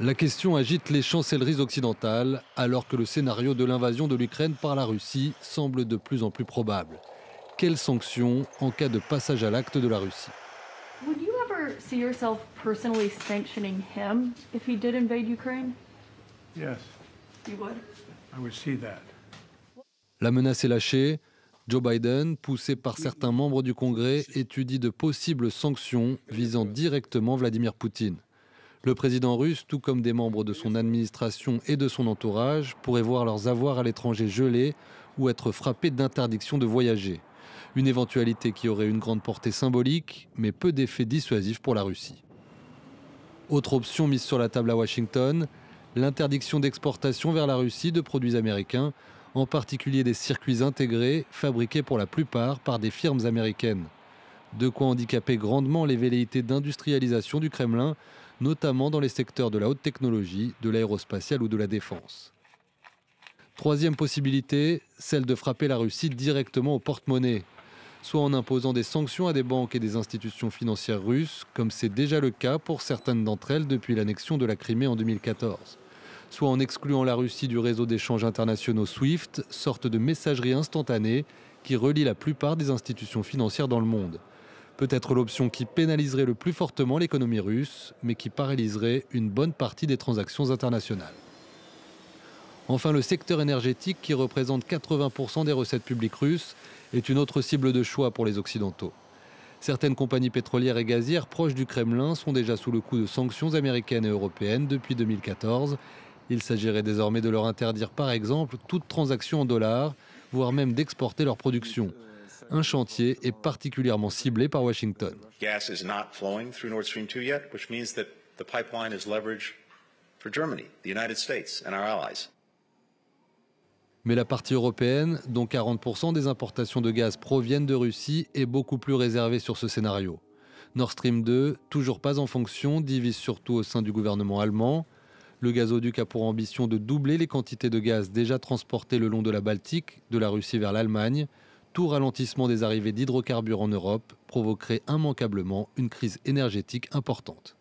La question agite les chancelleries occidentales alors que le scénario de l'invasion de l'Ukraine par la Russie semble de plus en plus probable. Quelles sanctions en cas de passage à l'acte de la Russie? Would you ever see yourself personally sanctioning him if he did invade Ukraine? Yes, You would. I would see that. La menace est lâchée. Joe Biden, poussé par certains membres du Congrès, étudie de possibles sanctions visant directement Vladimir Poutine. Le président russe, tout comme des membres de son administration et de son entourage, pourraient voir leurs avoirs à l'étranger gelés ou être frappés d'interdiction de voyager. Une éventualité qui aurait une grande portée symbolique, mais peu d'effets dissuasifs pour la Russie. Autre option mise sur la table à Washington, l'interdiction d'exportation vers la Russie de produits américains, en particulier des circuits intégrés fabriqués pour la plupart par des firmes américaines. De quoi handicaper grandement les velléités d'industrialisation du Kremlin, notamment dans les secteurs de la haute technologie, de l'aérospatiale ou de la défense. Troisième possibilité, celle de frapper la Russie directement au porte-monnaie, soit en imposant des sanctions à des banques et des institutions financières russes, comme c'est déjà le cas pour certaines d'entre elles depuis l'annexion de la Crimée en 2014, soit en excluant la Russie du réseau d'échanges internationaux SWIFT, sorte de messagerie instantanée qui relie la plupart des institutions financières dans le monde. Peut-être l'option qui pénaliserait le plus fortement l'économie russe, mais qui paralyserait une bonne partie des transactions internationales. Enfin, le secteur énergétique, qui représente 80% des recettes publiques russes, est une autre cible de choix pour les Occidentaux. Certaines compagnies pétrolières et gazières proches du Kremlin sont déjà sous le coup de sanctions américaines et européennes depuis 2014. Il s'agirait désormais de leur interdire par exemple toute transaction en dollars, voire même d'exporter leur production. Un chantier est particulièrement ciblé par Washington. Gas is not flowing through Nord Stream 2 yet, which means that the pipeline is leverage for Germany, the United States and our allies. Mais la partie européenne, dont 40% des importations de gaz proviennent de Russie, est beaucoup plus réservée sur ce scénario. Nord Stream 2, toujours pas en fonction, divise surtout au sein du gouvernement allemand. Le gazoduc a pour ambition de doubler les quantités de gaz déjà transportées le long de la Baltique, de la Russie vers l'Allemagne. Tout ralentissement des arrivées d'hydrocarbures en Europe provoquerait immanquablement une crise énergétique importante.